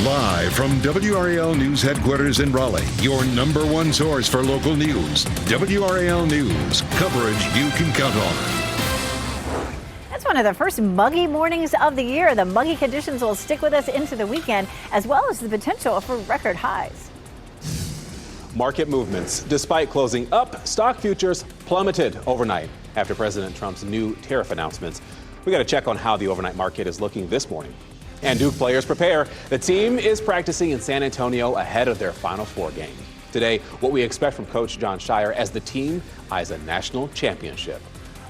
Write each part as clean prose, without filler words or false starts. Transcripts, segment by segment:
Live from WRAL News Headquarters in Raleigh, your number one source for local news. WRAL News, coverage you can count on. It's one of the first muggy mornings of the year. The muggy conditions will stick with us into the weekend, as well as the potential for record highs. Market movements. Despite closing up, stock futures plummeted overnight after President Trump's new tariff announcements. We got to check on how the overnight market is looking this morning. And Duke players prepare. The team is practicing in San Antonio ahead of their Final Four game. Today, what we expect from Coach Jon Scheyer as the team eyes a national championship.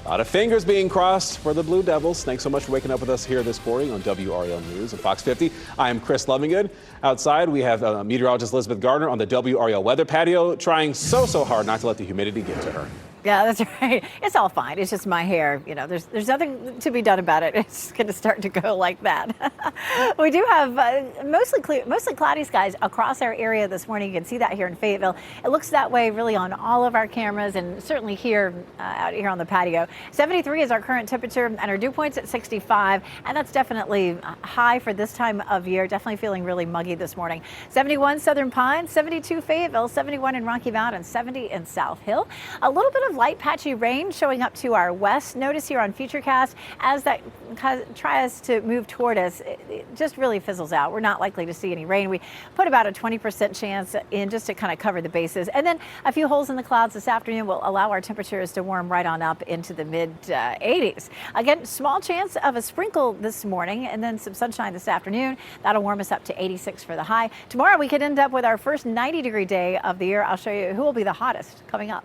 A lot of fingers being crossed for the Blue Devils. Thanks so much for waking up with us here this morning on WRAL News and Fox 50. I'm Chris Lovingood. Outside, we have meteorologist Elizabeth Gardner on the WRAL weather patio, trying so hard not to let the humidity get to her. Yeah, that's right. It's all fine. It's just my hair. You know, there's nothing to be done about it. It's going to start to go like that. We do have mostly cloudy skies across our area this morning. You can see that here in Fayetteville. It looks that way really on all of our cameras and certainly here out here on the patio. 73 is our current temperature and our dew point's at 65. And that's definitely high for this time of year. Definitely feeling really muggy this morning. 71 Southern Pines, 72 Fayetteville, 71 in Rocky Mountain, 70 in South Hill. A little bit of light patchy rain showing up to our west. Notice here on Futurecast, as that tries to move toward us, it just really fizzles out. We're not likely to see any rain. We put about a 20% chance in just to kind of cover the bases. And then a few holes in the clouds this afternoon will allow our temperatures to warm right on up into the mid 80s. Again, small chance of a sprinkle this morning and then some sunshine this afternoon. That'll warm us up to 86 for the high. Tomorrow we could end up with our first 90-degree day of the year. I'll show you who will be the hottest coming up.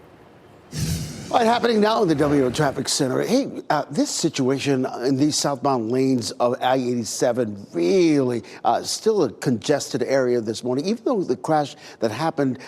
All right, happening now in the WRAL Traffic Center. Hey, this situation in these southbound lanes of I-87 really still a congested area this morning, even though the crash that happened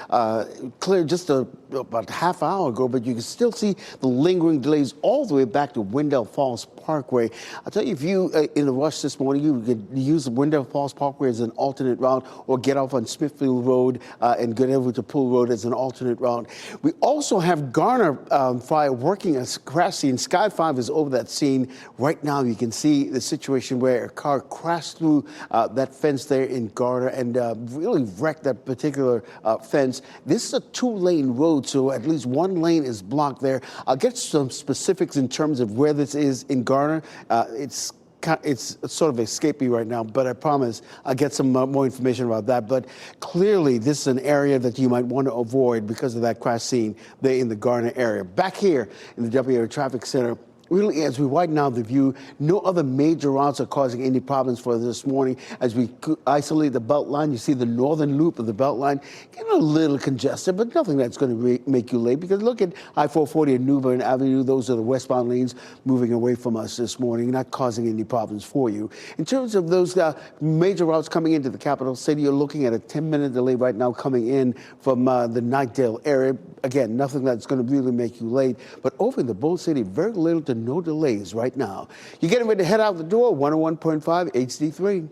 cleared just about a half hour ago, but you can still see the lingering delays all the way back to Wendell Falls Parkway. I'll tell you, if you in a rush this morning, you could use Wendell Falls Parkway as an alternate route or get off on Smithfield Road and get over to Pool Road as an alternate route. We also have Garner fire working a crash scene. Sky 5 is over that scene. Right now, you can see the situation where a car crashed through that fence there in Garner and really wrecked that particular fence. This is a two-lane road, so at least one lane is blocked there. I'll get some specifics in terms of where this is in Garner. It's sort of escaping right now, but I promise I'll get some more information about that. But clearly, this is an area that you might want to avoid because of that crash scene there in the Garner area. Back here in the WRAL Traffic Center, really, as we widen out the view, no other major routes are causing any problems for us this morning. As we isolate the Beltline, you see the northern loop of the Beltline getting a little congested, but nothing that's going to make you late, because look at I-440 and New Bern Avenue. Those are the westbound lanes moving away from us this morning, not causing any problems for you. In terms of those major routes coming into the capital city, you're looking at a 10-minute delay right now coming in from the Knightdale area. Again, nothing that's going to really make you late, but over in the Bull City, very little to no delays right now. You're getting ready to head out the door, 101.5 HD3.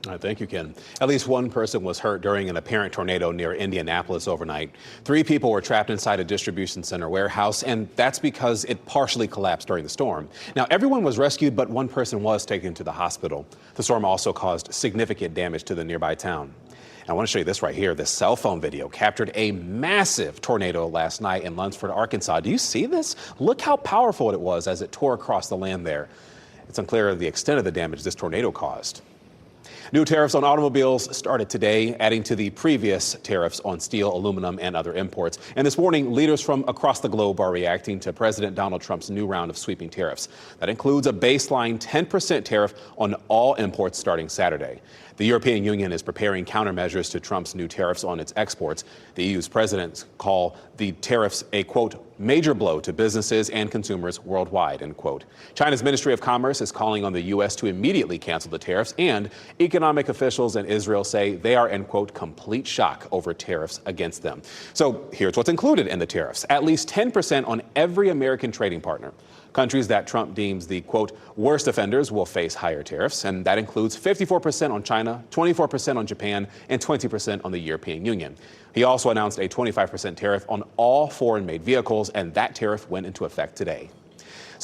All right, thank you, Ken. At least one person was hurt during an apparent tornado near Indianapolis overnight. 3 people were trapped inside a distribution center warehouse, and that's because it partially collapsed during the storm. Now, everyone was rescued, but one person was taken to the hospital. The storm also caused significant damage to the nearby town. I want to show you this right here. This cell phone video captured a massive tornado last night in Lunsford, Arkansas. Do you see this? Look how powerful it was as it tore across the land there. It's unclear the extent of the damage this tornado caused. New tariffs on automobiles started today, adding to the previous tariffs on steel, aluminum, and other imports. And this morning, leaders from across the globe are reacting to President Donald Trump's new round of sweeping tariffs. That includes a baseline 10% tariff on all imports starting Saturday. The European Union is preparing countermeasures to Trump's new tariffs on its exports. The EU's presidents call the tariffs a, quote, major blow to businesses and consumers worldwide, end quote. China's Ministry of Commerce is calling on the U.S. to immediately cancel the tariffs, and economic officials in Israel say they are in, quote, complete shock over tariffs against them. So here's what's included in the tariffs: at least 10% on every American trading partner. Countries that Trump deems the, quote, worst offenders will face higher tariffs, and that includes 54% on China, 24% on Japan, and 20% on the European Union. He also announced a 25% tariff on all foreign-made vehicles, and that tariff went into effect today.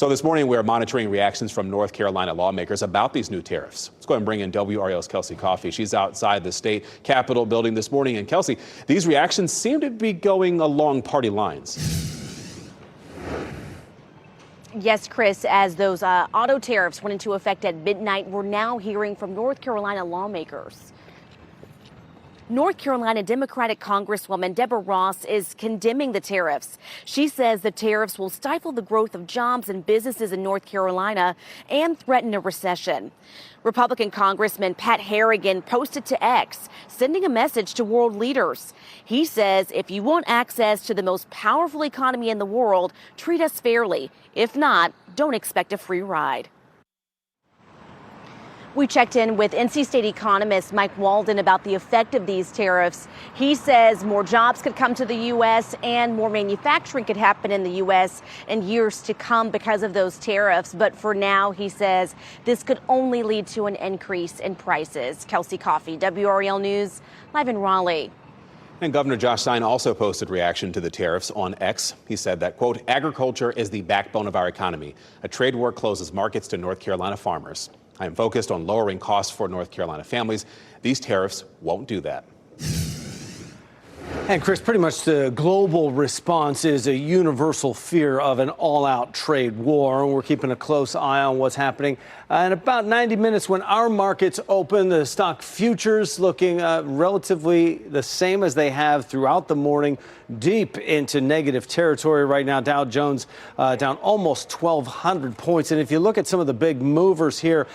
So this morning, we're monitoring reactions from North Carolina lawmakers about these new tariffs. Let's go ahead and bring in WRAL's Kelsey Coffey. She's outside the state Capitol building this morning. And Kelsey, these reactions seem to be going along party lines. Yes, Chris, as those auto tariffs went into effect at midnight, we're now hearing from North Carolina lawmakers. North Carolina Democratic Congresswoman Deborah Ross is condemning the tariffs. She says the tariffs will stifle the growth of jobs and businesses in North Carolina and threaten a recession. Republican Congressman Pat Harrigan posted to X, sending a message to world leaders. He says, if you want access to the most powerful economy in the world, treat us fairly. If not, don't expect a free ride. We checked in with NC State economist Mike Walden about the effect of these tariffs. He says more jobs could come to the U.S. and more manufacturing could happen in the U.S. in years to come because of those tariffs. But for now, he says this could only lead to an increase in prices. Kelsey Coffey, WRAL News, live in Raleigh. And Governor Josh Stein also posted reaction to the tariffs on X. He said that, quote, agriculture is the backbone of our economy. A trade war closes markets to North Carolina farmers. I am focused on lowering costs for North Carolina families. These tariffs won't do that. And Chris, pretty much the global response is a universal fear of an all-out trade war. And we're keeping a close eye on what's happening. In about 90 minutes when our markets open, the stock futures looking relatively the same as they have throughout the morning, deep into negative territory right now. Dow Jones down almost 1,200 points. And if you look at some of the big movers here,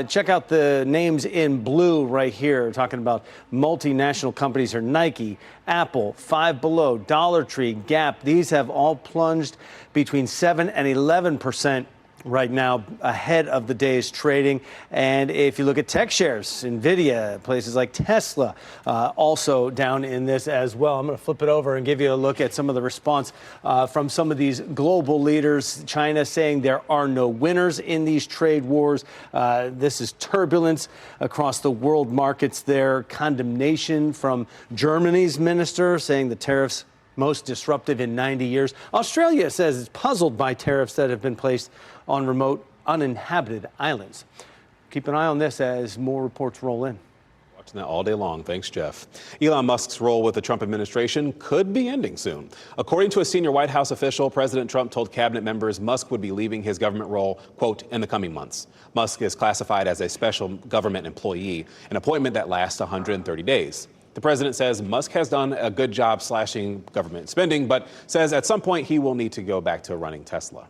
check out the names in blue right here. We're talking about multinational companies are Nike, Apple, Five Below, Dollar Tree, Gap. These have all plunged between 7 and 11% right now, ahead of the day's trading. And if you look at tech shares, Nvidia, places like Tesla, also down in this as well. I'm going to flip it over and give you a look at some of the response from some of these global leaders. China saying there are no winners in these trade wars. This is turbulence across the world markets there. Condemnation from Germany's minister saying the tariffs most disruptive in 90 years. Australia says it's puzzled by tariffs that have been placed on remote, uninhabited islands. Keep an eye on this as more reports roll in. Watching that all day long. Thanks, Jeff. Elon Musk's role with the Trump administration could be ending soon. According to a senior White House official, President Trump told cabinet members Musk would be leaving his government role, quote, in the coming months. Musk is classified as a special government employee, an appointment that lasts 130 days. The president says Musk has done a good job slashing government spending, but says at some point he will need to go back to running Tesla.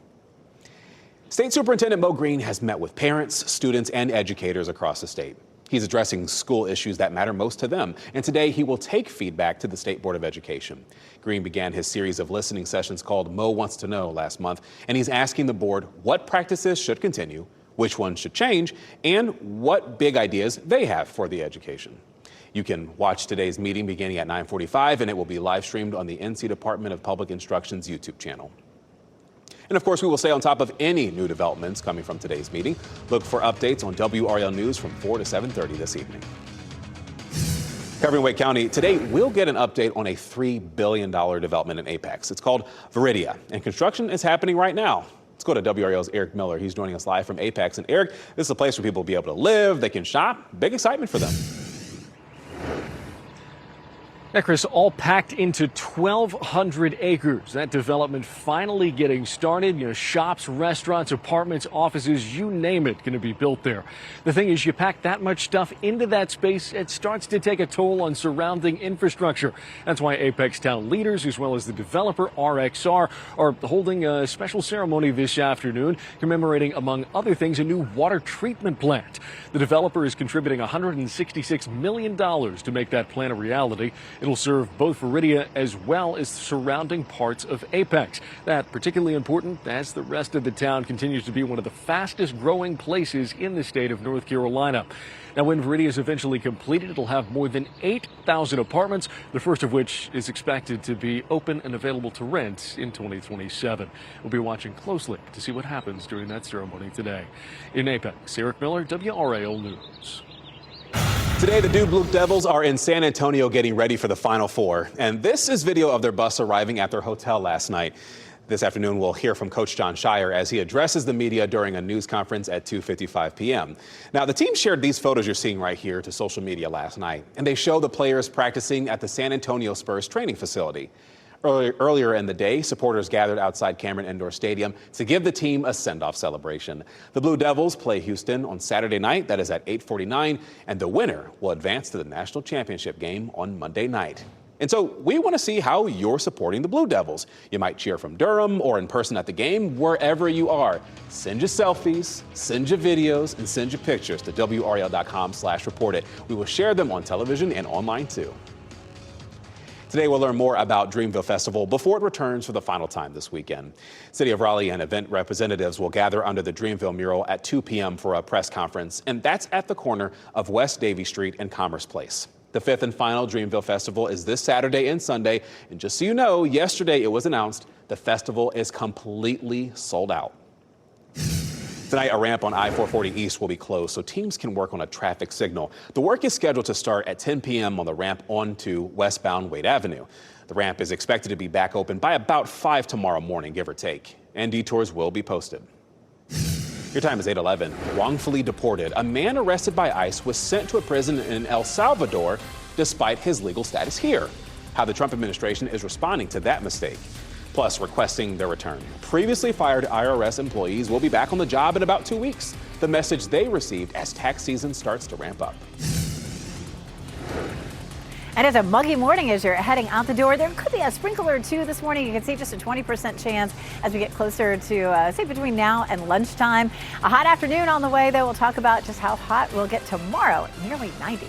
State Superintendent Mo Green has met with parents, students, and educators across the state. He's addressing school issues that matter most to them, and today he will take feedback to the State Board of Education. Green began his series of listening sessions called Mo Wants to Know last month, and he's asking the board what practices should continue, which ones should change, and what big ideas they have for the education. You can watch today's meeting beginning at 9:45, and it will be live streamed on the NC Department of Public Instruction's YouTube channel. And of course, we will stay on top of any new developments coming from today's meeting. Look for updates on WRAL News from 4 to 7:30 this evening. Covering Wake County, today we'll get an update on a $3 billion development in Apex. It's called Viridia, and construction is happening right now. Let's go to WRAL's Eric Miller. He's joining us live from Apex. And Eric, this is a place where people will be able to live, they can shop. Big excitement for them. Yeah, Chris, all packed into 1,200 acres. That development finally getting started. Shops, restaurants, apartments, offices, you name it, going to be built there. The thing is, you pack that much stuff into that space, it starts to take a toll on surrounding infrastructure. That's why Apex town leaders, as well as the developer RXR, are holding a special ceremony this afternoon, commemorating, among other things, a new water treatment plant. The developer is contributing $166 million to make that plan a reality. It'll serve both Viridia as well as the surrounding parts of Apex. That particularly important as the rest of the town continues to be one of the fastest growing places in the state of North Carolina. Now, when Viridia is eventually completed, it'll have more than 8,000 apartments, the first of which is expected to be open and available to rent in 2027. We'll be watching closely to see what happens during that ceremony today. In Apex, Eric Miller, WRAL News. Today, the Duke Blue Devils are in San Antonio getting ready for the Final Four. And this is video of their bus arriving at their hotel last night. This afternoon, we'll hear from Coach John Shire as he addresses the media during a news conference at 2:55 p.m. Now, the team shared these photos you're seeing right here to social media last night, and they show the players practicing at the San Antonio Spurs training facility. Earlier in the day, supporters gathered outside Cameron Indoor Stadium to give the team a send-off celebration. The Blue Devils play Houston on Saturday night. That is at 8:49, and the winner will advance to the national championship game on Monday night. And so we want to see how you're supporting the Blue Devils. You might cheer from Durham or in person at the game, wherever you are. Send your selfies, send your videos, and send your pictures to WRAL.com/reportit. We will share them on television and online too. Today, we'll learn more about Dreamville Festival before it returns for the final time this weekend. City of Raleigh and event representatives will gather under the Dreamville mural at 2 p.m. for a press conference, and that's at the corner of West Davie Street and Commerce Place. The fifth and final Dreamville Festival is this Saturday and Sunday, and just so you know, yesterday it was announced the festival is completely sold out. Tonight, a ramp on I-440 East will be closed so teams can work on a traffic signal. The work is scheduled to start at 10 p.m. on the ramp onto westbound Wade Avenue. The ramp is expected to be back open by about 5 tomorrow morning, give or take, and detours will be posted. Your time is 8:11. Wrongfully deported, a man arrested by ICE was sent to a prison in El Salvador despite his legal status here. How the Trump administration is responding to that mistake, plus requesting their return. Previously fired IRS employees will be back on the job in about 2 weeks. The message they received as tax season starts to ramp up. And it's a muggy morning as you're heading out the door. There could be a sprinkle or two this morning. You can see just a 20% chance as we get closer to, say, between now and lunchtime. A hot afternoon on the way, though. We'll talk about just how hot we'll get tomorrow, nearly 90.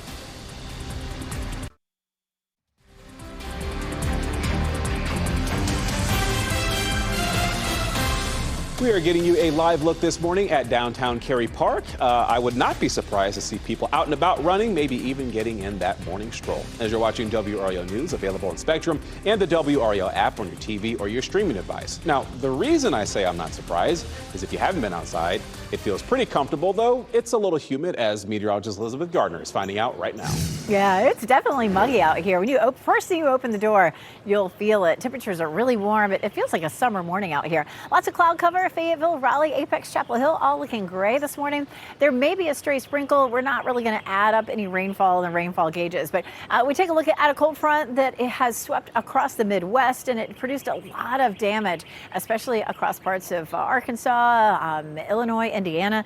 We are getting you a live look this morning at downtown Cary Park. I would not be surprised to see people out and about running, maybe even getting in that morning stroll. As you're watching WRAL News, available on Spectrum and the WRAL app on your TV or your streaming device. Now, the reason I say I'm not surprised is if you haven't been outside, it feels pretty comfortable, though it's a little humid, as meteorologist Elizabeth Gardner is finding out right now. Yeah, it's definitely muggy out here. When you first thing you open the door, you'll feel it. Temperatures are really warm. It feels like a summer morning out here. Lots of cloud cover. Fayetteville, Raleigh, Apex, Chapel Hill, all looking gray this morning. There may be a stray sprinkle. We're not really going to add up any rainfall in the rainfall gauges, but we take a look at a cold front that it has swept across the Midwest, and it produced a lot of damage, especially across parts of Arkansas, Illinois, Indiana.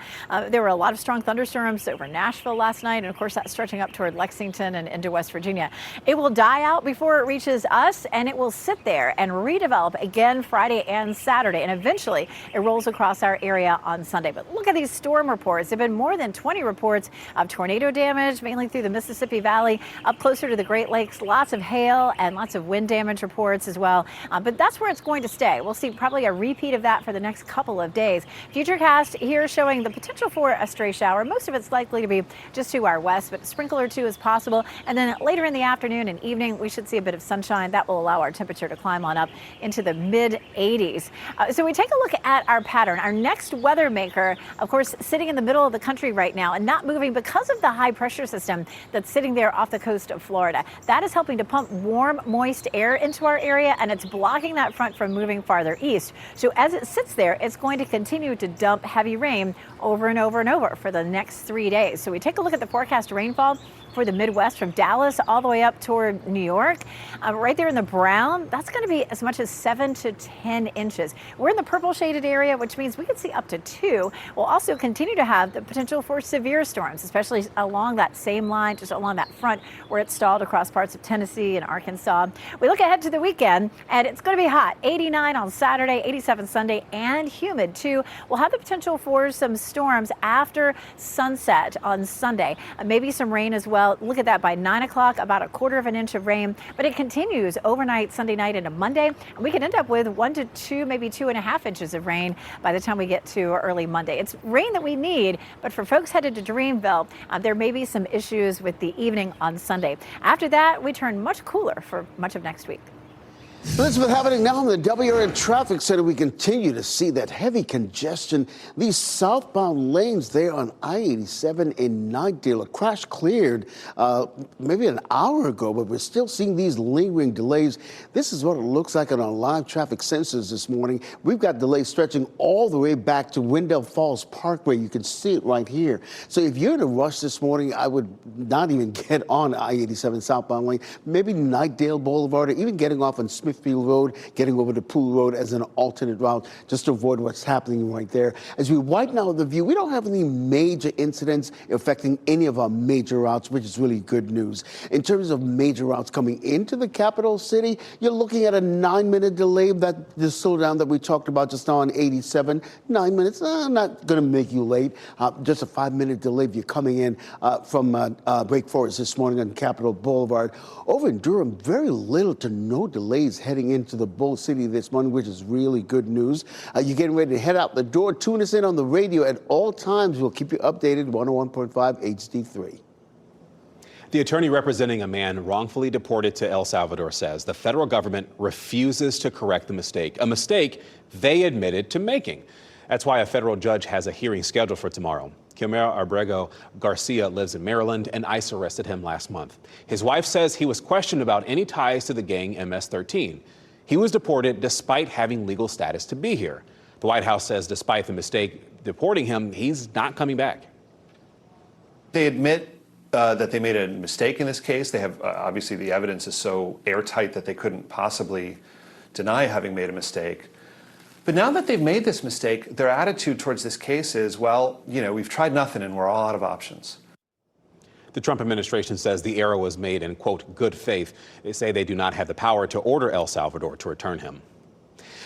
There were a lot of strong thunderstorms over Nashville last night, and of course that's stretching up toward Lexington and into West Virginia. It will die out before it reaches us, and it will sit there and redevelop again Friday and Saturday, and eventually it rolls across our area on Sunday. But look at these storm reports. There have been more than 20 reports of tornado damage, mainly through the Mississippi Valley, up closer to the Great Lakes. Lots of hail and lots of wind damage reports as well. But that's where it's going to stay. We'll see probably a repeat of that for the next couple of days. Futurecast here showing the potential for a stray shower. Most of it's likely to be just to our west, but a sprinkle or two is possible. And then later in the afternoon and evening, we should see a bit of sunshine. That will allow our temperature to climb on up into the mid 80s. So we take a look at our pattern. Our next weather maker, of course, sitting in the middle of the country right now and not moving because of the high pressure system that's sitting there off the coast of Florida. That is helping to pump warm, moist air into our area, and it's blocking that front from moving farther east. So as it sits there, it's going to continue to dump heavy rain over and over and over for the next 3 days. So we take a look at the forecast rainfall for the Midwest from Dallas all the way up toward New York. Right there in the brown, that's going to be as much as 7 to 10 inches. We're in the purple shaded area, which means we could see up to 2. We'll also continue to have the potential for severe storms, especially along that same line, just along that front where it's stalled across parts of Tennessee and Arkansas. We look ahead to the weekend, and it's going to be hot. 89 on Saturday, 87 Sunday, and humid too. We'll have the potential for some storms after sunset on Sunday. Maybe some rain as well. Look at that, by 9 o'clock, about 1/4 inch of rain, but it continues overnight Sunday night into Monday, and we could end up with 1 to 2, maybe 2.5 inches of rain by the time we get to early Monday. It's rain that we need, but for folks headed to Dreamville, there may be some issues with the evening on Sunday. After that, we turn much cooler for much of next week. Elizabeth, happening now in the WRAL traffic center, we continue to see that heavy congestion. These southbound lanes there on I-87 in Knightdale, a crash cleared maybe an hour ago, but we're still seeing these lingering delays. This is what it looks like on our live traffic sensors this morning. We've got delays stretching all the way back to Wendell Falls Parkway. You can see it right here. So if you're in a rush this morning, I would not even get on I-87 southbound lane, maybe Knightdale Boulevard, or even getting off on Smithfield Road, getting over to Pool Road as an alternate route, just to avoid what's happening right there. As we widen out the view, we don't have any major incidents affecting any of our major routes, which is really good news. In terms of major routes coming into the capital city, you're looking at a 9-minute delay. That the slowdown that we talked about just now on 87, 9 minutes, not going to make you late. Just a 5-minute delay if you're coming in from Wake Forest this morning on Capitol Boulevard. Over in Durham, very little to no delays heading into the Bull City this morning, which is really good news. You're getting ready to head out the door. Tune us in on the radio at all times. We'll keep you updated. 101.5 HD3. The attorney representing a man wrongfully deported to El Salvador says the federal government refuses to correct the mistake, a mistake they admitted to making. That's why a federal judge has a hearing scheduled for tomorrow. Quimera Abrego Garcia lives in Maryland, and ICE arrested him last month. His wife says he was questioned about any ties to the gang MS-13. He was deported despite having legal status to be here. The White House says despite the mistake deporting him, he's not coming back. They admit that they made a mistake in this case. They have, obviously the evidence is so airtight that they couldn't possibly deny having made a mistake. But now that they've made this mistake, their attitude towards this case is, well, you know, we've tried nothing and we're all out of options. The Trump administration says the error was made in, quote, good faith. They say they do not have the power to order El Salvador to return him.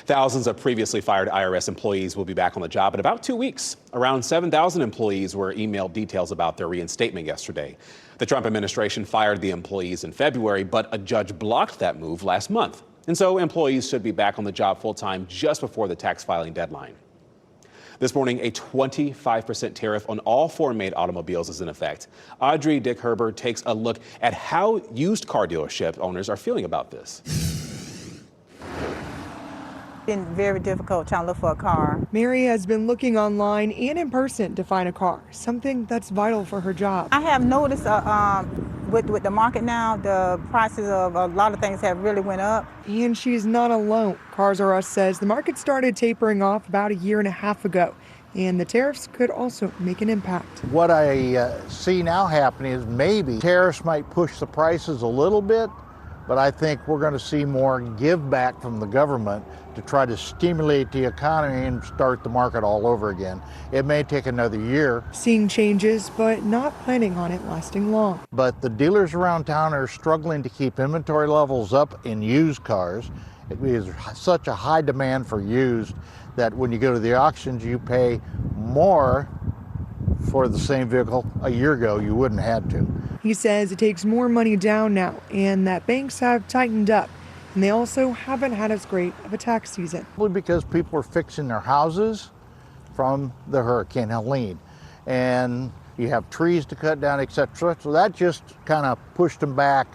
Thousands of previously fired IRS employees will be back on the job in about 2 weeks. Around 7,000 employees were emailed details about their reinstatement yesterday. The Trump administration fired the employees in February, but a judge blocked that move last month. And so employees should be back on the job full time just before the tax filing deadline. This morning, a 25% tariff on all foreign-made automobiles is in effect. Audrey Dick Herbert takes a look at how used car dealership owners are feeling about this. Been very difficult trying to look for a car. Mary has been looking online and in person to find a car, something that's vital for her job. I have noticed with the market now, the prices of a lot of things have really went up. And she's not alone. Cars R Us says the market started tapering off about 1.5 years ago, and the tariffs could also make an impact. What I see now happening is maybe tariffs might push the prices a little bit, but I think we're going to see more give back from the government to try to stimulate the economy and start the market all over again. It may take another year. Seeing changes, but not planning on it lasting long. But the dealers around town are struggling to keep inventory levels up in used cars. It is such a high demand for used that when you go to the auctions, you pay more for the same vehicle a year ago you wouldn't have to. He says it takes more money down now and that banks have tightened up. And they also haven't had as great of a tax season. Because people are fixing their houses from the Hurricane Helene. And you have trees to cut down, etc. So that just kind of pushed them back,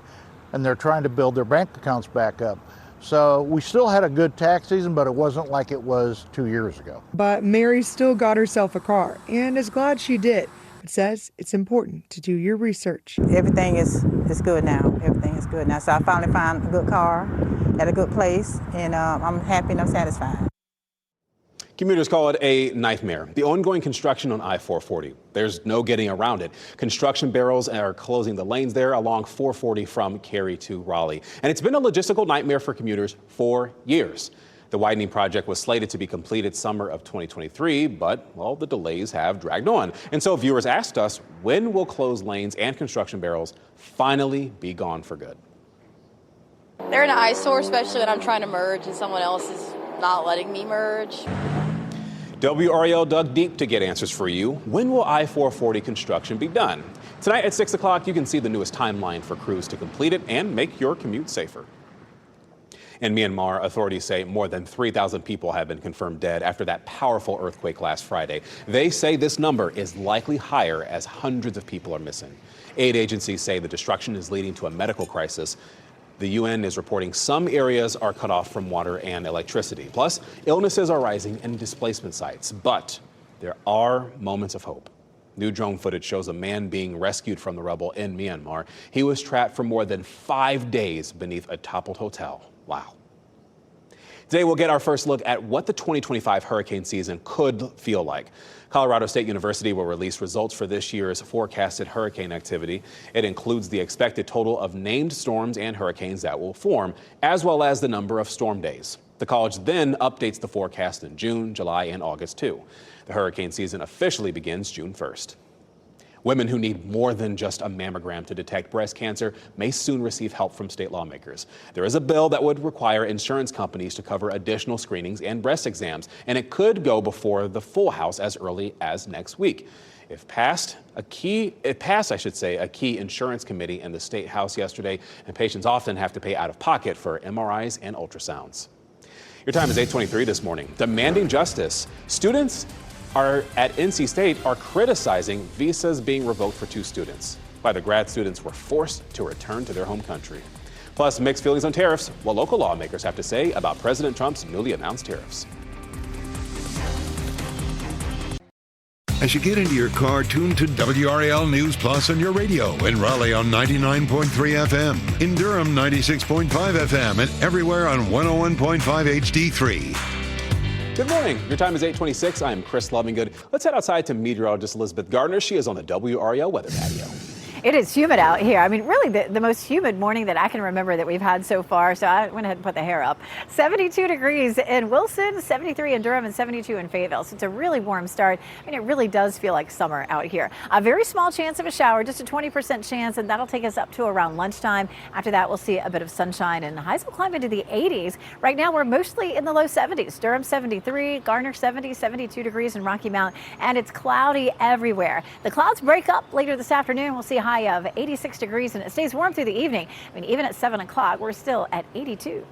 and they're trying to build their bank accounts back up. So we still had a good tax season, but it wasn't like it was 2 years ago. But Mary still got herself a car and is glad she did. It says it's important to do your research. Everything is good now. Everything is good now. So I finally found a good car at a good place, and I'm happy and I'm satisfied. Commuters call it a nightmare. The ongoing construction on I-440. There's no getting around it. Construction barrels are closing the lanes there along 440 from Cary to Raleigh. And it's been a logistical nightmare for commuters for years. The widening project was slated to be completed summer of 2023, but, well, the delays have dragged on. And so viewers asked us, when will closed lanes and construction barrels finally be gone for good? They're an eyesore, especially when I'm trying to merge and someone else is not letting me merge. WRAL dug deep to get answers for you. When will I-440 construction be done? Tonight at 6 o'clock, you can see the newest timeline for crews to complete it and make your commute safer. In Myanmar, authorities say more than 3,000 people have been confirmed dead after that powerful earthquake last Friday. They say this number is likely higher as hundreds of people are missing. Aid agencies say the destruction is leading to a medical crisis. The UN is reporting some areas are cut off from water and electricity. Plus, illnesses are rising in displacement sites. But there are moments of hope. New drone footage shows a man being rescued from the rubble in Myanmar. He was trapped for more than 5 days beneath a toppled hotel. Wow. Today, we'll get our first look at what the 2025 hurricane season could feel like. Colorado State University will release results for this year's forecasted hurricane activity. It includes the expected total of named storms and hurricanes that will form, as well as the number of storm days. The college then updates the forecast in June, July, and August, too. The hurricane season officially begins June 1st. Women who need more than just a mammogram to detect breast cancer may soon receive help from state lawmakers. There is a bill that would require insurance companies to cover additional screenings and breast exams, and it could go before the full House as early as next week. If passed, a key insurance committee in the state House yesterday, and patients often have to pay out of pocket for MRIs and ultrasounds. Your time is 8:23 this morning. Demanding justice. Students at NC State are criticizing visas being revoked for 2 students. Why the grad students were forced to return to their home country. Plus, mixed feelings on tariffs, what local lawmakers have to say about President Trump's newly announced tariffs. As you get into your car, tune to WRAL News Plus on your radio. In Raleigh on 99.3 FM. In Durham, 96.5 FM. And everywhere on 101.5 HD3. Good morning. Your time is 8:26. I'm Chris Lovingood. Let's head outside to meteorologist Elizabeth Gardner. She is on the WRAL weather patio. It is humid out here. I mean, really the most humid morning that I can remember that we've had so far. So I went ahead and put the hair up. 72 degrees in Wilson, 73 in Durham, and 72 in Fayetteville. So it's a really warm start. I mean, it really does feel like summer out here. A very small chance of a shower, just a 20% chance, and that'll take us up to around lunchtime. After that, we'll see a bit of sunshine, and highs will climb into the 80s. Right now, we're mostly in the low 70s. Durham 73, Garner 70, 72 degrees in Rocky Mount, and it's cloudy everywhere. The clouds break up later this afternoon. We'll see high of 86 degrees, and it stays warm through the evening. I mean, even at 7 o'clock, we're still at 82.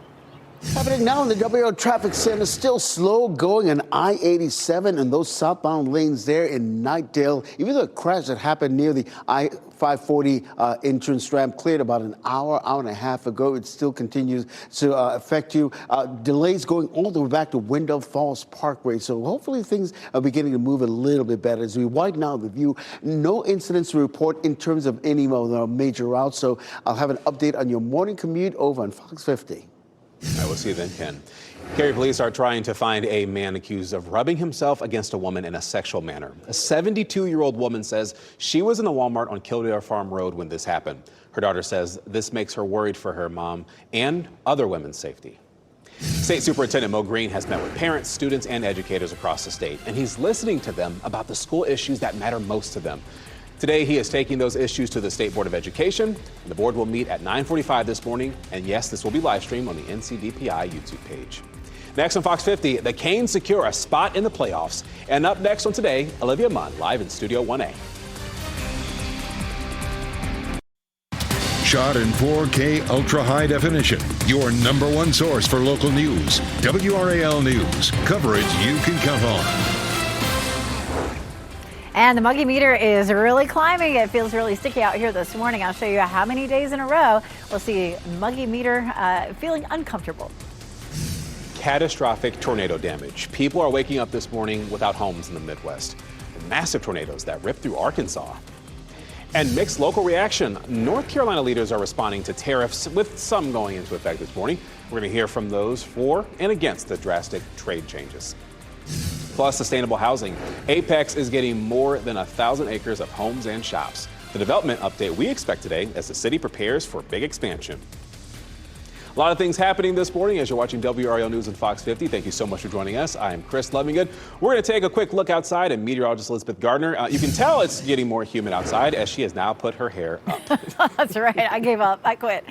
Happening now in the WRAL Traffic Center, still slow going on I-87 and those southbound lanes there in Knightdale. Even though a crash that happened near the I-540 entrance ramp cleared about an hour and a half ago, it still continues to affect you. Delays going all the way back to Wendell Falls Parkway. So hopefully things are beginning to move a little bit better. As we widen out the view, no incidents to report in terms of any of the major routes. So I'll have an update on your morning commute over on Fox 50. I will see you then, Ken. Cary police are trying to find a man accused of rubbing himself against a woman in a sexual manner. A 72-year-old woman says she was in a Walmart on Kildare Farm Road when this happened. Her daughter says this makes her worried for her mom and other women's safety. State Superintendent Mo Green has met with parents, students, and educators across the state, and he's listening to them about the school issues that matter most to them. Today, he is taking those issues to the State Board of Education, and the board will meet at 9:45 this morning. And yes, this will be live streamed on the NCDPI YouTube page. Next on Fox 50, the Canes secure a spot in the playoffs. And up next on Today, Olivia Munn, live in Studio 1A. Shot in 4K ultra high definition. Your number one source for local news. WRAL News. Coverage you can count on. And the muggy meter is really climbing. It feels really sticky out here this morning. I'll show you how many days in a row we'll see muggy meter feeling uncomfortable. Catastrophic tornado damage. People are waking up this morning without homes in the Midwest. Massive tornadoes that ripped through Arkansas. And mixed local reaction. North Carolina leaders are responding to tariffs, with some going into effect this morning. We're going to hear from those for and against the drastic trade changes. Plus, sustainable housing. Apex is getting more than 1,000 acres of homes and shops. The development update we expect today as the city prepares for big expansion. A lot of things happening this morning as you're watching WRAL News on Fox 50. Thank you so much for joining us. I am Chris Lovingood. We're going to take a quick look outside and meteorologist Elizabeth Gardner. You can tell it's getting more humid outside as she has now put her hair up. That's right. I gave up. I quit.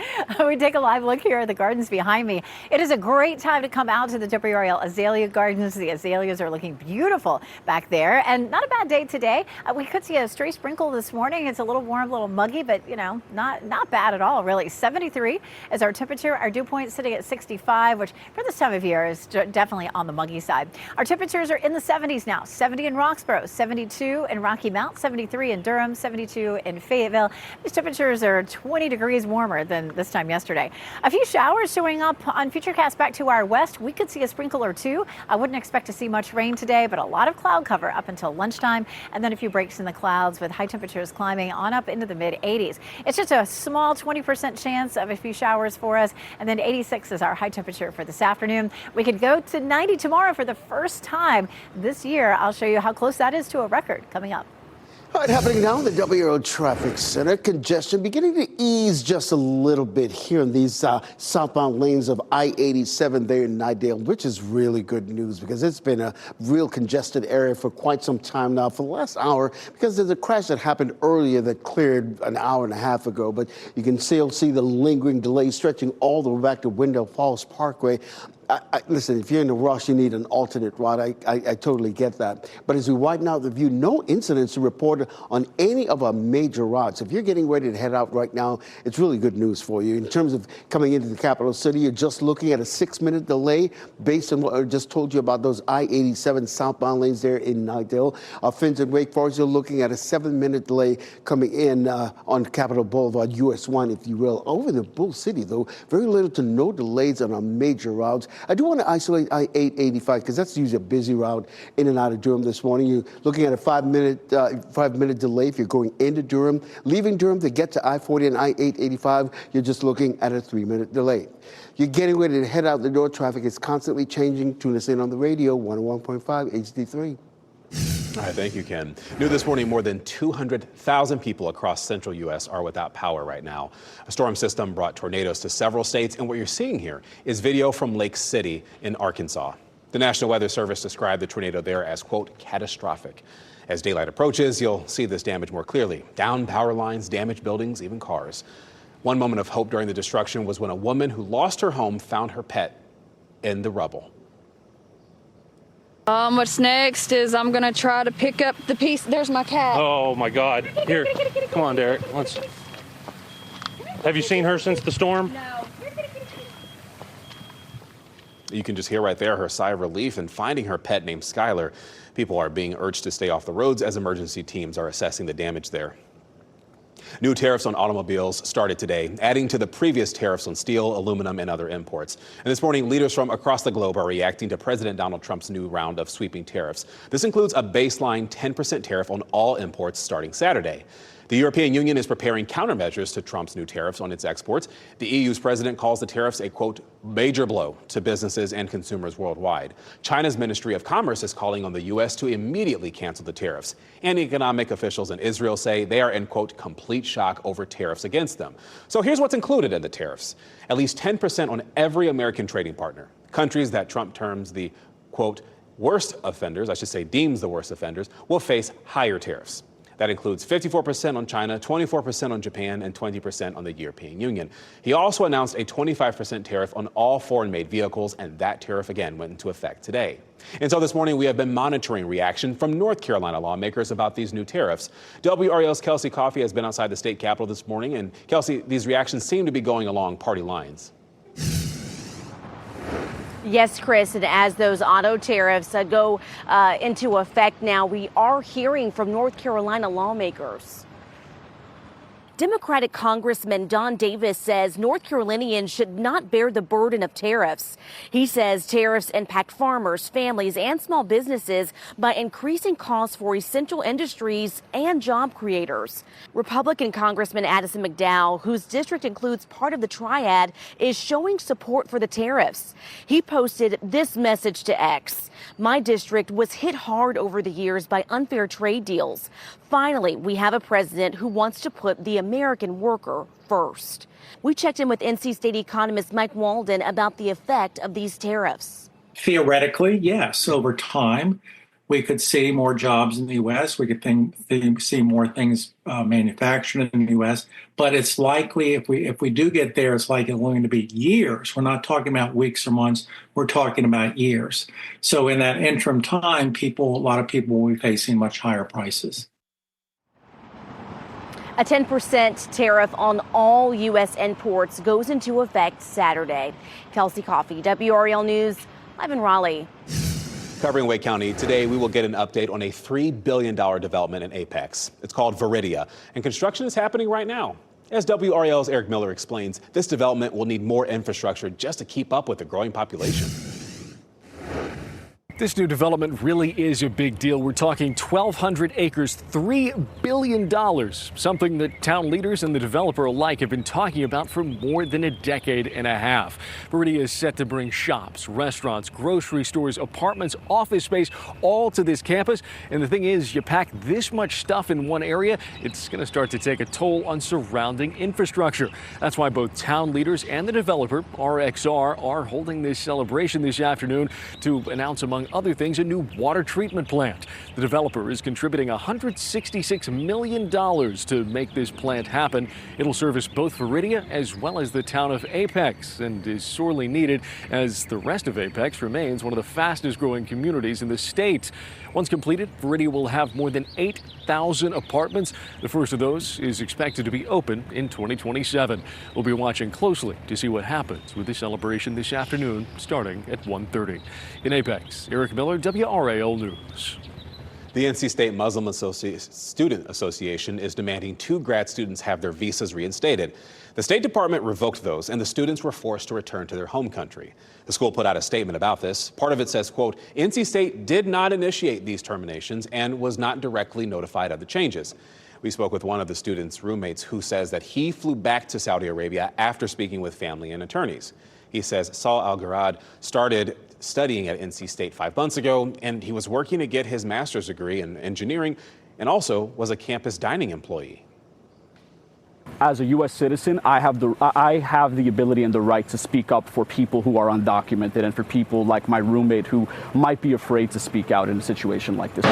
We take a live look here at the gardens behind me. It is a great time to come out to the WRAL azalea gardens. The azaleas are looking beautiful back there, and not a bad day today. We could see a stray sprinkle this morning. It's a little warm, a little muggy, but you know, not bad at all, really. 73 is our temperature. Our Our dew point sitting at 65, which for this time of year is definitely on the muggy side. Our temperatures are in the 70s now. 70 in Roxborough, 72 in Rocky Mount, 73 in Durham, 72 in Fayetteville. These temperatures are 20 degrees warmer than this time yesterday. A few showers showing up on Futurecast back to our west. We could see a sprinkle or two. I wouldn't expect to see much rain today, but a lot of cloud cover up until lunchtime, and then a few breaks in the clouds with high temperatures climbing on up into the mid-80s. It's just a small 20% chance of a few showers for us, and then 86 is our high temperature for this afternoon. We could go to 90 tomorrow for the first time this year. I'll show you how close that is to a record coming up. All right, happening now in the WRAL Traffic Center. Congestion beginning to ease just a little bit here in these southbound lanes of I-87 there in Nidale, which is really good news because it's been a real congested area for quite some time now, for the last hour, because there's a crash that happened earlier that cleared an hour and a half ago. But you can still see the lingering delays stretching all the way back to Wendell Falls Parkway. Listen, if you're in a rush, you need an alternate route. I totally get that. But as we widen out the view, no incidents to report on any of our major routes. If you're getting ready to head out right now, it's really good news for you. In terms of coming into the capital city, you're just looking at a 6-minute delay based on what I just told you about those I-87 southbound lanes there in Nidale. Finns and Wake Forest, you're looking at a 7-minute delay coming in on Capitol Boulevard, US 1, if you will. Over in the Bull City, though, very little to no delays on our major routes. I do want to isolate I-885 because that's usually a busy route in and out of Durham this morning. You're looking at a 5-minute delay if you're going into Durham. Leaving Durham to get to I-40 and I-885, you're just looking at a 3-minute delay. You're getting ready to head out the door. Traffic is constantly changing. Tune us in on the radio, 101.5 HD3. All right, thank you, Ken. New this morning, more than 200,000 people across central U.S. are without power right now. A storm system brought tornadoes to several states, and what you're seeing here is video from Lake City in Arkansas. The National Weather Service described the tornado there as, quote, catastrophic. As daylight approaches, you'll see this damage more clearly. Downed power lines, damaged buildings, even cars. One moment of hope during the destruction was when a woman who lost her home found her pet in the rubble. What's next is I'm gonna try to pick up the piece. There's my cat. Oh my God! Here, come on, Derek. Have you seen her since the storm? No. You can just hear right there her sigh of relief in finding her pet named Skylar. People are being urged to stay off the roads as emergency teams are assessing the damage there. New tariffs on automobiles started today, adding to the previous tariffs on steel, aluminum, and other imports. And this morning, leaders from across the globe are reacting to President Donald Trump's new round of sweeping tariffs. This includes a baseline 10% tariff on all imports starting Saturday. The European Union is preparing countermeasures to Trump's new tariffs on its exports. The EU's president calls the tariffs a, quote, major blow to businesses and consumers worldwide. China's Ministry of Commerce is calling on the U.S. to immediately cancel the tariffs. And economic officials in Israel say they are in, quote, complete shock over tariffs against them. So here's what's included in the tariffs. At least 10% on every American trading partner. Countries that Trump terms the, quote, worst offenders, I should say deems the worst offenders, will face higher tariffs. That includes 54% on China, 24% on Japan, and 20% on the European Union. He also announced a 25% tariff on all foreign-made vehicles, and that tariff again went into effect today. And so this morning, we have been monitoring reaction from North Carolina lawmakers about these new tariffs. WRAL's Kelsey Coffey has been outside the state capitol this morning, and Kelsey, these reactions seem to be going along party lines. Yes, Chris, and as those auto tariffs go into effect now, we are hearing from North Carolina lawmakers. Democratic Congressman Don Davis says North Carolinians should not bear the burden of tariffs. He says tariffs impact farmers, families, and small businesses by increasing costs for essential industries and job creators. Republican Congressman Addison McDowell, whose district includes part of the triad, is showing support for the tariffs. He posted this message to X. My district was hit hard over the years by unfair trade deals. Finally, we have a president who wants to put the American worker first. We checked in with NC State economist Mike Walden about the effect of these tariffs. Theoretically, yes. Over time, we could see more jobs in the U.S. We could see more things manufactured in the U.S. But it's likely, if we do get there, it's likely going to be years. We're not talking about weeks or months. We're talking about years. So in that interim time, a lot of people will be facing much higher prices. A 10% tariff on all U.S. imports goes into effect Saturday. Kelsey Coffey, WRAL News, live in Raleigh. Covering Wake County, today we will get an update on a $3 billion development in Apex. It's called Viridia, and construction is happening right now. As WRAL's Eric Miller explains, this development will need more infrastructure just to keep up with the growing population. This new development really is a big deal. We're talking 1,200 acres, $3 billion, something that town leaders and the developer alike have been talking about for more than a decade and a half. Viridia is set to bring shops, restaurants, grocery stores, apartments, office space, all to this campus. And the thing is, you pack this much stuff in one area, it's going to start to take a toll on surrounding infrastructure. That's why both town leaders and the developer, RXR, are holding this celebration this afternoon to announce, among other things, a new water treatment plant. The developer is contributing $166 million to make this plant happen. It'll service both Viridia as well as the town of Apex, and is sorely needed as the rest of Apex remains one of the fastest growing communities in the state. Once completed, Viridia will have more than 8,000 apartments. The first of those is expected to be open in 2027. We'll be watching closely to see what happens with the celebration this afternoon, starting at 1:30. In Apex, Eric Miller, WRAL News. The NC State Muslim Student Association is demanding 2 grad students have their visas reinstated. The State Department revoked those, and the students were forced to return to their home country. The school put out a statement about this. Part of it says, quote, NC State did not initiate these terminations and was not directly notified of the changes. We spoke with one of the students' roommates who says that he flew back to Saudi Arabia after speaking with family and attorneys. He says Saul Al-Gharad started studying at NC State 5 months ago, and he was working to get his master's degree in engineering and also was a campus dining employee. As a U.S. citizen, I have the ability and the right to speak up for people who are undocumented and for people like my roommate who might be afraid to speak out in a situation like this.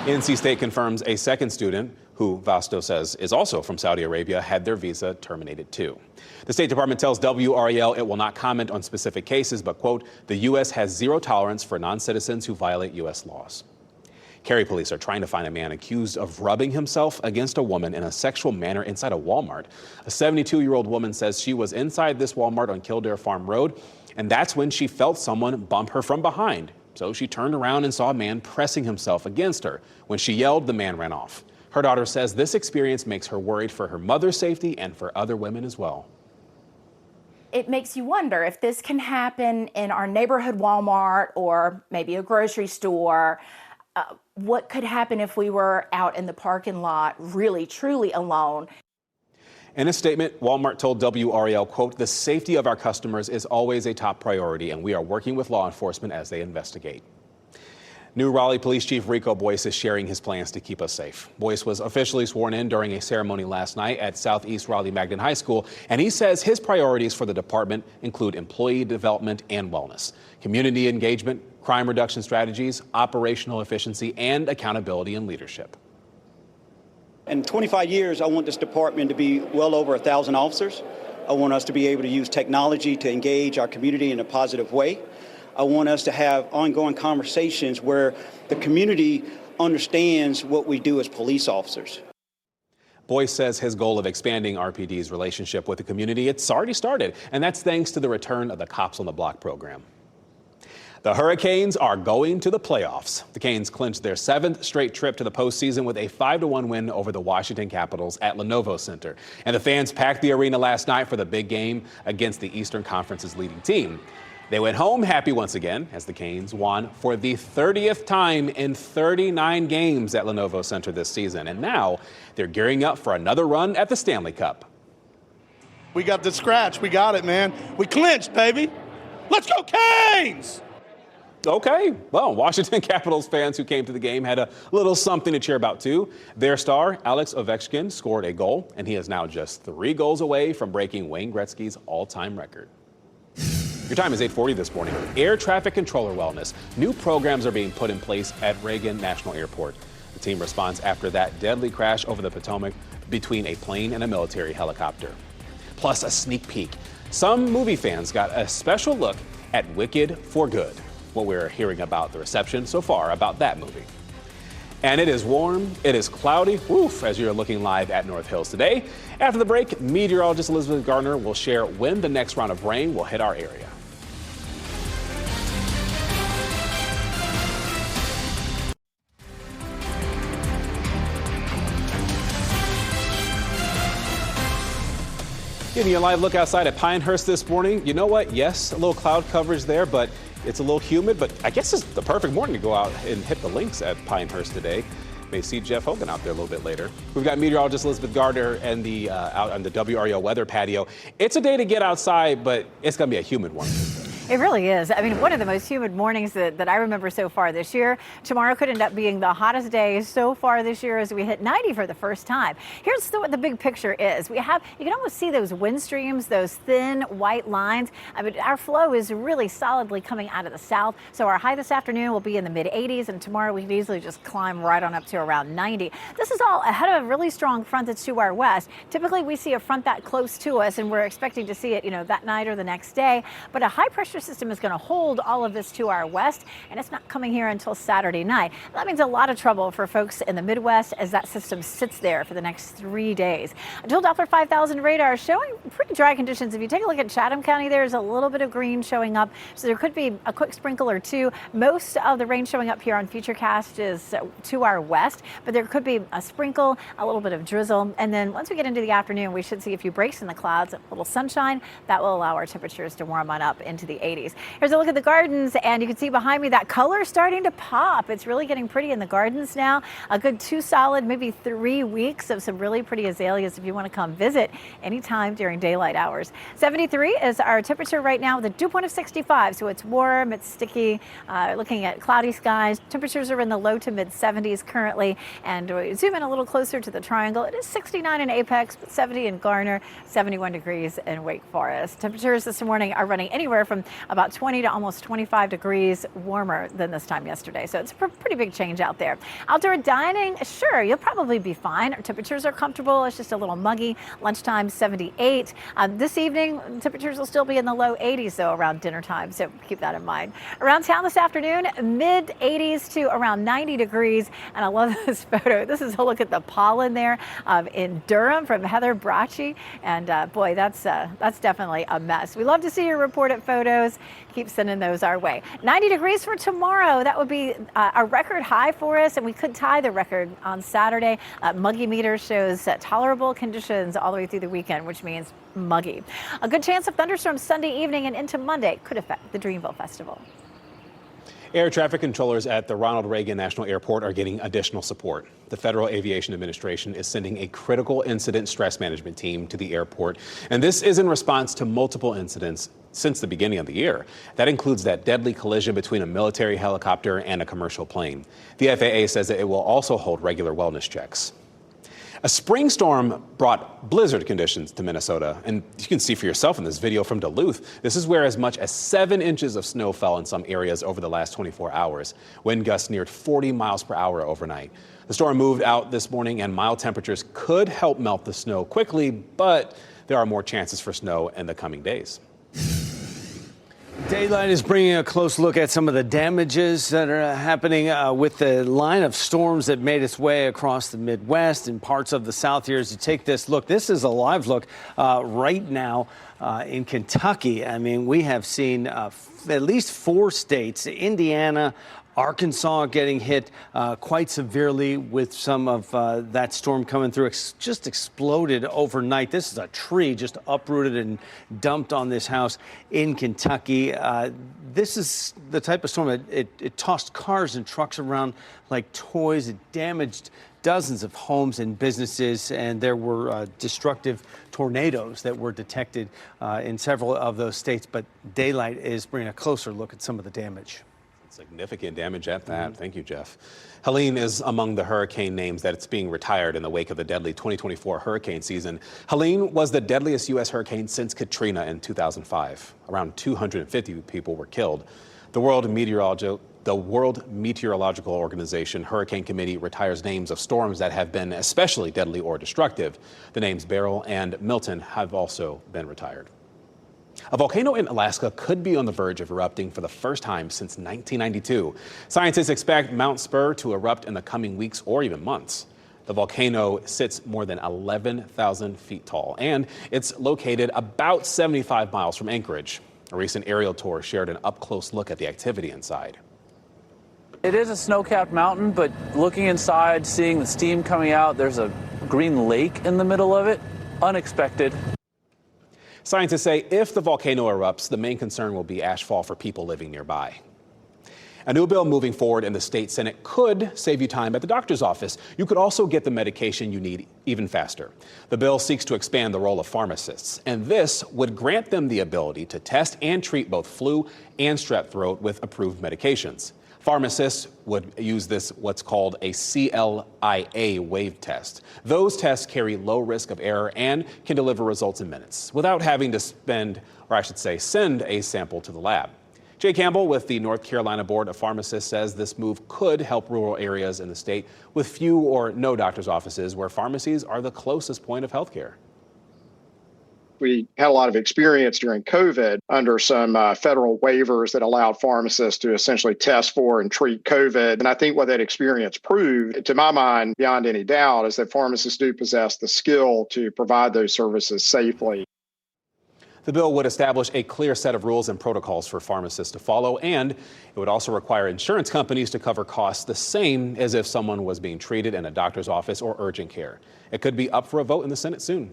NC State confirms a second student, who Vasto says is also from Saudi Arabia, had their visa terminated too. The State Department tells WRAL it will not comment on specific cases, but, quote, the U.S. has zero tolerance for non-citizens who violate U.S. laws. Cary police are trying to find a man accused of rubbing himself against a woman in a sexual manner inside a Walmart. A 72-year-old woman says she was inside this Walmart on Kildare Farm Road, and that's when she felt someone bump her from behind. So she turned around and saw a man pressing himself against her. When she yelled, the man ran off. Her daughter says this experience makes her worried for her mother's safety and for other women as well. It makes you wonder if this can happen in our neighborhood Walmart or maybe a grocery store. What could happen if we were out in the parking lot really, truly alone? In a statement, Walmart told WRAL, quote, the safety of our customers is always a top priority, and we are working with law enforcement as they investigate. New Raleigh Police Chief Rico Boyce is sharing his plans to keep us safe. Boyce was officially sworn in during a ceremony last night at Southeast Raleigh Magdalen High School, and he says his priorities for the department include employee development and wellness, community engagement, crime reduction strategies, operational efficiency, and accountability and leadership. In 25 years, I want this department to be well over 1,000 officers. I want us to be able to use technology to engage our community in a positive way. I want us to have ongoing conversations where the community understands what we do as police officers. Boyce says his goal of expanding RPD's relationship with the community, it's already started, and that's thanks to the return of the Cops on the Block program. The Hurricanes are going to the playoffs. The Canes clinched their 7th straight trip to the postseason with a 5-1 win over the Washington Capitals at Lenovo Center. And the fans packed the arena last night for the big game against the Eastern Conference's leading team. They went home happy once again as the Canes won for the 30th time in 39 games at Lenovo Center this season. And now they're gearing up for another run at the Stanley Cup. We got the scratch. We got it, man. We clinched, baby. Let's go, Canes! Okay, well, Washington Capitals fans who came to the game had a little something to cheer about, too. Their star, Alex Ovechkin, scored a goal, and he is now just 3 goals away from breaking Wayne Gretzky's all-time record. Your time is 8:40 this morning. Air traffic controller wellness. New programs are being put in place at Reagan National Airport. The team responds after that deadly crash over the Potomac between a plane and a military helicopter. Plus, a sneak peek. Some movie fans got a special look at Wicked for Good. What we're hearing about the reception so far about that movie. And it is warm, it is cloudy, woof, as you're looking live at North Hills today. After the break, meteorologist Elizabeth Gardner will share when the next round of rain will hit our area. Getting a live look outside at Pinehurst this morning. You know what? Yes, a little cloud coverage there, but it's a little humid. But I guess it's the perfect morning to go out and hit the links at Pinehurst today. May see Jeff Hogan out there a little bit later. We've got meteorologist Elizabeth Gardner and out on the WRAL weather patio. It's a day to get outside, but it's going to be a humid one. It really is. I mean, one of the most humid mornings that I remember so far this year. Tomorrow could end up being the hottest day so far this year as we hit 90 for the first time. Here's what the big picture is. You can almost see those wind streams, those thin white lines. I mean, our flow is really solidly coming out of the south. So our high this afternoon will be in the mid 80s, and tomorrow we can easily just climb right on up to around 90. This is all ahead of a really strong front that's to our west. Typically, we see a front that close to us, and we're expecting to see it, that night or the next day. But a high pressure system is going to hold all of this to our west, and it's not coming here until Saturday night. That means a lot of trouble for folks in the Midwest as that system sits there for the next 3 days. Until Doppler 5000 radar showing pretty dry conditions. If you take a look at Chatham County, there's a little bit of green showing up, so there could be a quick sprinkle or two. Most of the rain showing up here on Futurecast is to our west, but there could be a sprinkle, a little bit of drizzle, and then once we get into the afternoon, we should see a few breaks in the clouds, a little sunshine. That will allow our temperatures to warm on up into the 80s. Here's a look at the gardens, and you can see behind me that color starting to pop. It's really getting pretty in the gardens now. A good 2 solid, maybe 3 weeks of some really pretty azaleas if you want to come visit anytime during daylight hours. 73 is our temperature right now with a dew point of 65, so it's warm, it's sticky. Looking at cloudy skies, temperatures are in the low to mid 70s currently, and we zoom in a little closer to the triangle. It is 69 in Apex, but 70 in Garner, 71 degrees in Wake Forest. Temperatures this morning are running anywhere from about 20 to almost 25 degrees warmer than this time yesterday. So it's a pretty big change out there. Outdoor dining, sure, you'll probably be fine. Our temperatures are comfortable. It's just a little muggy. Lunchtime, 78. This evening, temperatures will still be in the low 80s, though, around dinner time. So keep that in mind. Around town this afternoon, mid 80s to around 90 degrees. And I love this photo. This is a look at the pollen there in Durham from Heather Bracci. And boy, that's definitely a mess. We love to see your reported photos. Keep sending those our way. 90 degrees for tomorrow. That would be a record high for us, and we could tie the record on Saturday. Muggy meter shows tolerable conditions all the way through the weekend, which means muggy. A good chance of thunderstorms Sunday evening and into Monday could affect the Dreamville Festival. Air traffic controllers at the Ronald Reagan National Airport are getting additional support. The Federal Aviation Administration is sending a critical incident stress management team to the airport, and this is in response to multiple incidents since the beginning of the year. That includes that deadly collision between a military helicopter and a commercial plane. The FAA says that it will also hold regular wellness checks. A spring storm brought blizzard conditions to Minnesota, and you can see for yourself in this video from Duluth. This is where as much as 7 inches of snow fell in some areas over the last 24 hours. Wind gusts neared 40 miles per hour overnight. The storm moved out this morning, and mild temperatures could help melt the snow quickly, but there are more chances for snow in the coming days. Daylight is bringing a close look at some of the damages that are happening with the line of storms that made its way across the Midwest and parts of the South here. As you take this look, this is a live look right now in Kentucky. I mean, we have seen at least 4 states, Indiana, Arkansas getting hit quite severely with some of that storm coming through. Just exploded overnight. This is a tree just uprooted and dumped on this house in Kentucky. This is the type of storm that it tossed cars and trucks around like toys. It damaged dozens of homes and businesses, and there were destructive tornadoes that were detected in several of those states. But Daylight is bringing a closer look at some of the damage. Significant damage at that. Thank you, Jeff. Helene is among the hurricane names that's being retired in the wake of the deadly 2024 hurricane season. Helene was the deadliest U.S. hurricane since Katrina in 2005. Around 250 people were killed. The World Meteorological Organization Hurricane Committee retires names of storms that have been especially deadly or destructive. The names Beryl and Milton have also been retired. A volcano in Alaska could be on the verge of erupting for the first time since 1992. Scientists expect Mount Spur to erupt in the coming weeks or even months. The volcano sits more than 11,000 feet tall, and it's located about 75 miles from Anchorage. A recent aerial tour shared an up-close look at the activity inside. It is a snow-capped mountain, but looking inside, seeing the steam coming out, there's a green lake in the middle of it. Unexpected. Scientists say if the volcano erupts, the main concern will be ashfall for people living nearby. A new bill moving forward in the state Senate could save you time at the doctor's office. You could also get the medication you need even faster. The bill seeks to expand the role of pharmacists, and this would grant them the ability to test and treat both flu and strep throat with approved medications. Pharmacists would use this, what's called a CLIA wave test. Those tests carry low risk of error and can deliver results in minutes without having to send a sample to the lab. Jay Campbell with the North Carolina Board of Pharmacists says this move could help rural areas in the state with few or no doctor's offices where pharmacies are the closest point of health care. We had a lot of experience during COVID under some federal waivers that allowed pharmacists to essentially test for and treat COVID. And I think what that experience proved, to my mind, beyond any doubt, is that pharmacists do possess the skill to provide those services safely. The bill would establish a clear set of rules and protocols for pharmacists to follow, and it would also require insurance companies to cover costs the same as if someone was being treated in a doctor's office or urgent care. It could be up for a vote in the Senate soon.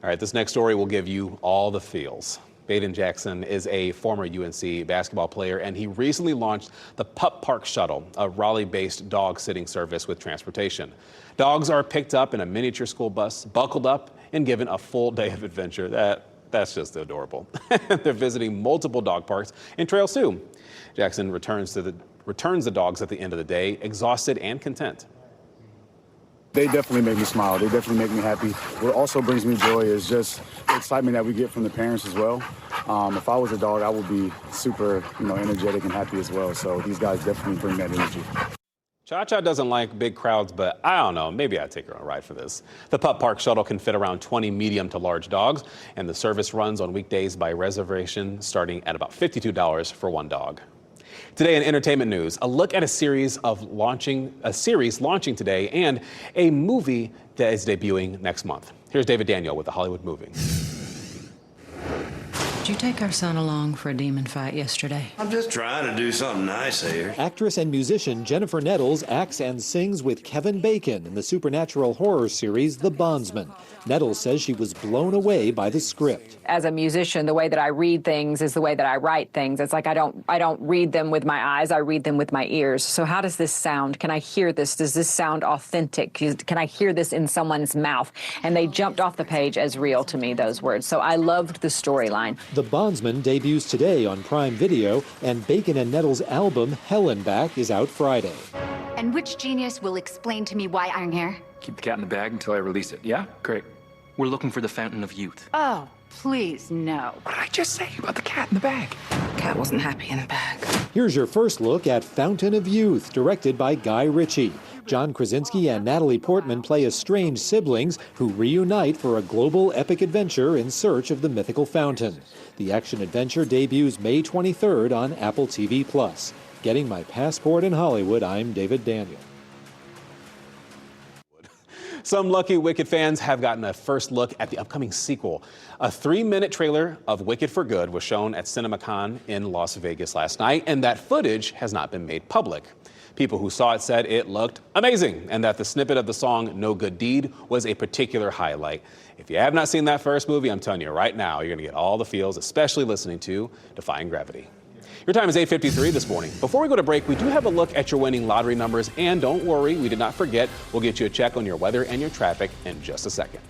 All right, this next story will give you all the feels. Baden Jackson is a former UNC basketball player, and he recently launched the Pup Park Shuttle, a Raleigh-based dog-sitting service with transportation. Dogs are picked up in a miniature school bus, buckled up, and given a full day of adventure. That's just adorable. They're visiting multiple dog parks and trails too. Jackson returns the dogs at the end of the day, exhausted and content. They definitely make me smile. They definitely make me happy. What also brings me joy is just the excitement that we get from the parents as well. If I was a dog, I would be super, energetic and happy as well. So these guys definitely bring that energy. Cha-Cha doesn't like big crowds, but I don't know, maybe I'd take her on a ride for this. The Pup Park Shuttle can fit around 20 medium to large dogs, and the service runs on weekdays by reservation, starting at about $52 for one dog. Today in entertainment news, a look at a series launching today and a movie that is debuting next month. Here's David Daniel with the Hollywood Moving. Did you take our son along for a demon fight yesterday? I'm just trying to do something nice here. Actress and musician Jennifer Nettles acts and sings with Kevin Bacon in the supernatural horror series The Bondsman. Nettles says she was blown away by the script. As a musician, the way that I read things is the way that I write things. It's like I don't read them with my eyes, I read them with my ears. So how does this sound? Can I hear this? Does this sound authentic? Can I hear this in someone's mouth? And they jumped off the page as real to me, those words. So I loved the storyline. The Bondsman debuts today on Prime Video, and Bacon and Nettles' album Hell and Back is out Friday. And which genius will explain to me why I'm here? Keep the cat in the bag until I release it. Yeah? Great. We're looking for the Fountain of Youth. Oh, please, no. What did I just say about the cat in the bag? Cat wasn't happy in the bag. Here's your first look at Fountain of Youth, directed by Guy Ritchie. John Krasinski and Natalie Portman play estranged siblings who reunite for a global epic adventure in search of the mythical fountain. The action-adventure debuts May 23rd on Apple TV+. Getting my passport in Hollywood, I'm David Daniel. Some lucky Wicked fans have gotten a first look at the upcoming sequel. A 3-minute trailer of Wicked for Good was shown at CinemaCon in Las Vegas last night, and that footage has not been made public. People who saw it said it looked amazing and that the snippet of the song No Good Deed was a particular highlight. If you have not seen that first movie, I'm telling you right now, you're going to get all the feels, especially listening to Defying Gravity. Your time is 8:53 this morning. Before we go to break, we do have a look at your winning lottery numbers. And don't worry, we did not forget. We'll get you a check on your weather and your traffic in just a second.